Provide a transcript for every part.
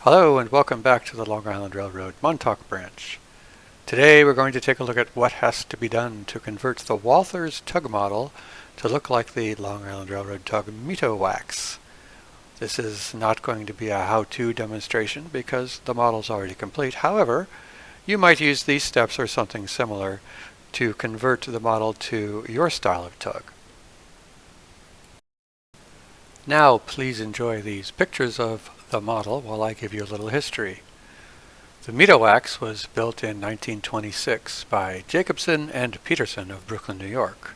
Hello and welcome back to the Long Island Railroad Montauk branch. Today we're going to take a look at what has to be done to convert the Walthers Tug model to look like the Long Island Railroad tug Meitowax. This is not going to be a how-to demonstration because the model is already complete. However, you might use these steps or something similar to convert the model to your style of tug. Now please enjoy these pictures of the model while I give you a little history. The Meitowax was built in 1926 by Jacobson and Peterson of Brooklyn, New York.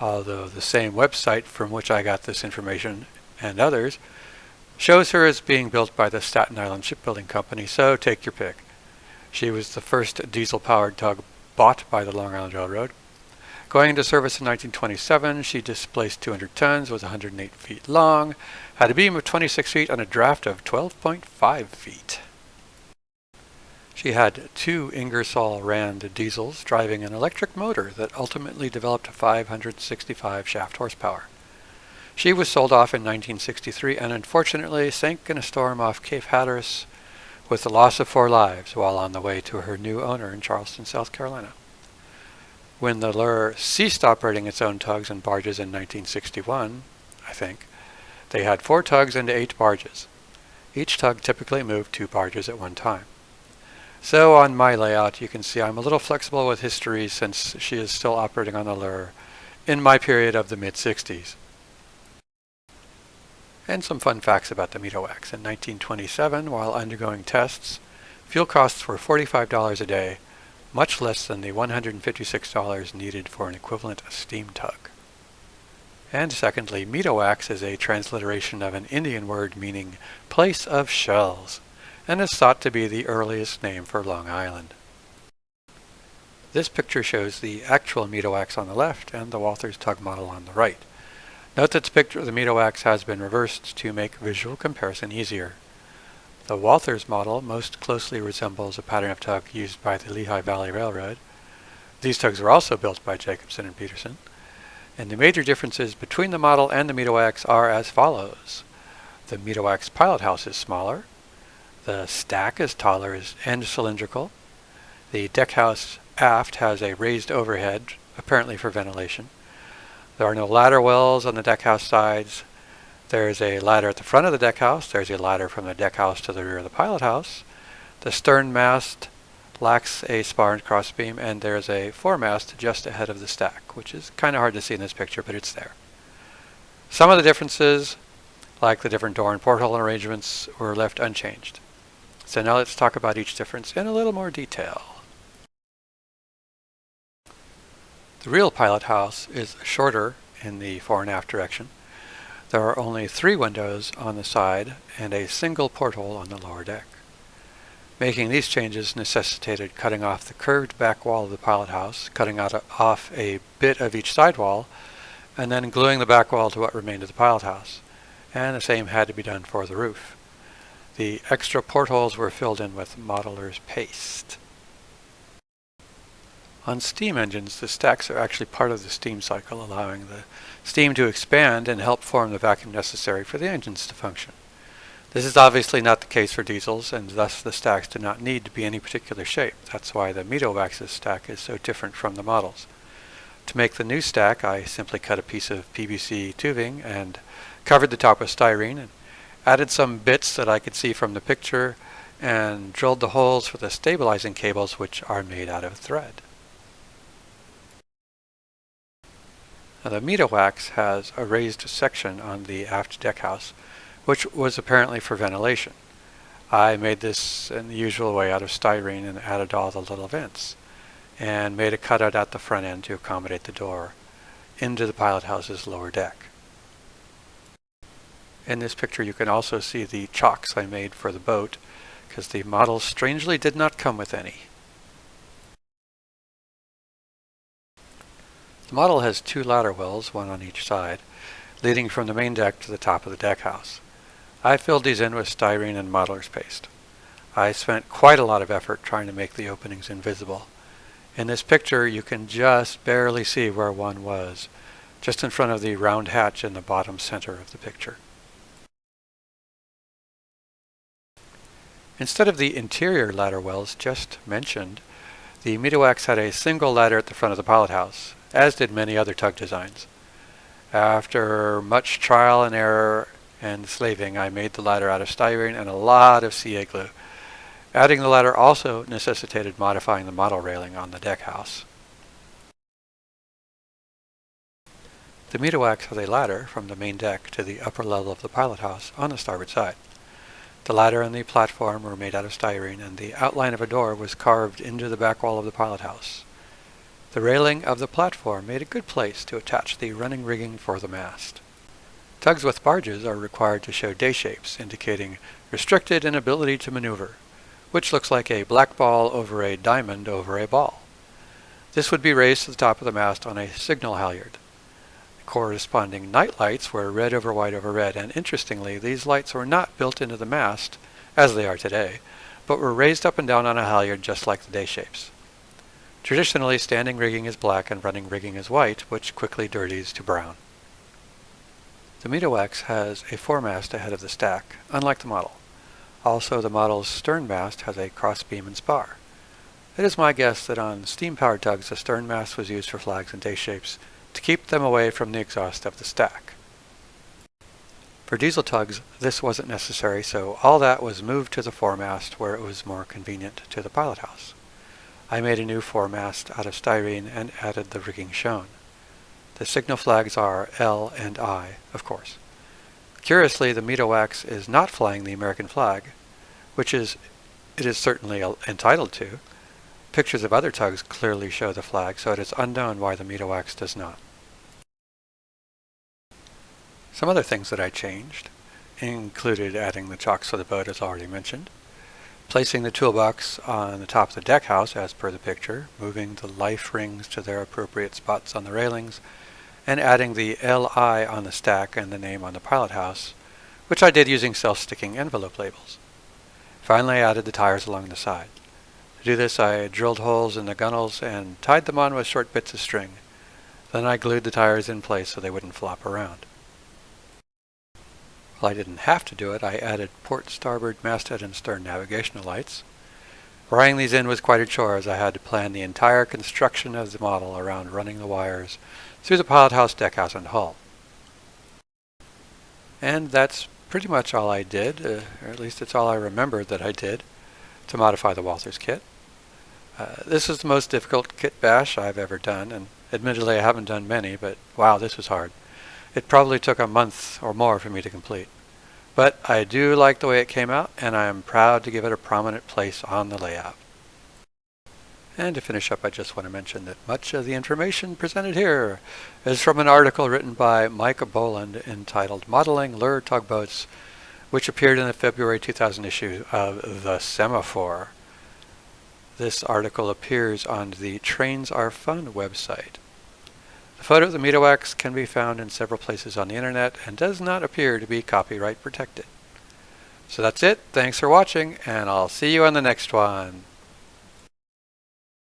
Although the same website from which I got this information and others shows her as being built by the Staten Island Shipbuilding Company, so take your pick. She was the first diesel-powered tug bought by the Long Island Railroad. Going into service in 1927, she displaced 200 tons, was 108 feet long, had a beam of 26 feet and a draft of 12.5 feet. She had two Ingersoll-Rand diesels driving an electric motor that ultimately developed 565 shaft horsepower. She was sold off in 1963 and unfortunately sank in a storm off Cape Hatteras with the loss of 4 lives while on the way to her new owner in Charleston, South Carolina. When the LIRR ceased operating its own tugs and barges in 1961, I think, they had 4 tugs and 8 barges. Each tug typically moved 2 barges at one time. So on my layout you can see I'm a little flexible with history since she is still operating on the LIRR in my period of the mid-60s. And some fun facts about the Meitowax. In 1927, while undergoing tests, fuel costs were $45 a day, much less than the $156 needed for an equivalent steam tug. And secondly, Meitowax is a transliteration of an Indian word meaning place of shells, and is thought to be the earliest name for Long Island. This picture shows the actual Meitowax on the left and the Walthers Tug model on the right. Note that the picture of the Meitowax has been reversed to make visual comparison easier. The Walthers model most closely resembles a pattern of tug used by the Lehigh Valley Railroad. These tugs were also built by Jacobson and Peterson. And the major differences between the model and the Meitowax are as follows. The Meitowax pilothouse is smaller. The stack is taller and cylindrical. The deckhouse aft has a raised overhead, apparently for ventilation. There are no ladder wells on the deckhouse sides. There is a ladder at the front of the deckhouse. There's a ladder from the deckhouse to the rear of the pilothouse. The stern mast lacks a spar and crossbeam, and there's a foremast just ahead of the stack, which is kind of hard to see in this picture, but it's there. Some of the differences, like the different door and porthole arrangements, were left unchanged. So now let's talk about each difference in a little more detail. The real pilothouse is shorter in the fore and aft direction. There are only 3 windows on the side and a single porthole on the lower deck. Making these changes necessitated cutting off the curved back wall of the pilothouse, cutting off a bit of each side wall, and then gluing the back wall to what remained of the pilothouse. And the same had to be done for the roof. The extra portholes were filled in with modeler's paste. On steam engines, the stacks are actually part of the steam cycle, allowing the steam to expand and help form the vacuum necessary for the engines to function. This is obviously not the case for diesels, and thus the stacks do not need to be any particular shape. That's why the Meitowax's stack is so different from the models. To make the new stack, I simply cut a piece of PVC tubing and covered the top with styrene, and added some bits that I could see from the picture, and drilled the holes for the stabilizing cables, which are made out of thread. Now, the Meitowax has a raised section on the aft deckhouse, which was apparently for ventilation. I made this in the usual way out of styrene and added all the little vents, and made a cutout at the front end to accommodate the door into the pilothouse's lower deck. In this picture you can also see the chocks I made for the boat, because the model strangely did not come with any. The model has 2 ladder wells, one on each side, leading from the main deck to the top of the deckhouse. I filled these in with styrene and modeler's paste. I spent quite a lot of effort trying to make the openings invisible. In this picture you can just barely see where one was, just in front of the round hatch in the bottom center of the picture. Instead of the interior ladder wells just mentioned, the Meitowax had a single ladder at the front of the pilothouse, as did many other tug designs. After much trial and error and slaving, I made the ladder out of styrene and a lot of CA glue. Adding the ladder also necessitated modifying the model railing on the deckhouse. The Meitowax has a ladder from the main deck to the upper level of the pilothouse on the starboard side. The ladder and the platform were made out of styrene, and the outline of a door was carved into the back wall of the pilothouse. The railing of the platform made a good place to attach the running rigging for the mast. Tugs with barges are required to show day shapes, indicating restricted inability to maneuver, which looks like a black ball over a diamond over a ball. This would be raised to the top of the mast on a signal halyard. Corresponding night lights were red over white over red, and interestingly, these lights were not built into the mast, as they are today, but were raised up and down on a halyard just like the day shapes. Traditionally, standing rigging is black and running rigging is white, which quickly dirties to brown. The Meitowax has a foremast ahead of the stack, unlike the model. Also, the model's stern mast has a crossbeam and spar. It is my guess that on steam-powered tugs, the stern mast was used for flags and day shapes to keep them away from the exhaust of the stack. For diesel tugs, this wasn't necessary, so all that was moved to the foremast where it was more convenient to the pilothouse. I made a new foremast out of styrene and added the rigging shown. The signal flags are L and I, of course. Curiously, the Meitowax is not flying the American flag, which it is certainly entitled to. Pictures of other tugs clearly show the flag, so it is unknown why the Meitowax does not. Some other things that I changed included adding the chocks for the boat, as already mentioned, placing the toolbox on the top of the deckhouse as per the picture, moving the life rings to their appropriate spots on the railings, and adding the LI on the stack and the name on the pilothouse, which I did using self-sticking envelope labels. Finally, I added the tires along the side. To do this, I drilled holes in the gunnels and tied them on with short bits of string. Then I glued the tires in place so they wouldn't flop around. While I didn't have to do it, I added port, starboard, masthead, and stern navigational lights. Wiring these in was quite a chore, as I had to plan the entire construction of the model around running the wires through the pilothouse, deckhouse, and hull. And that's pretty much all I did, or at least it's all I remembered that I did, to modify the Walthers kit. This is the most difficult kit bash I've ever done, and admittedly I haven't done many, but wow, this was hard. It probably took a month or more for me to complete. But I do like the way it came out, and I am proud to give it a prominent place on the layout. And to finish up, I just want to mention that much of the information presented here is from an article written by Mike Boland entitled Modeling LIRR Tugboats, which appeared in the February 2000 issue of The Semaphore. This article appears on the Trains Are Fun website. The photo of the Meitowax can be found in several places on the internet and does not appear to be copyright protected. So that's it. Thanks for watching, and I'll see you on the next one.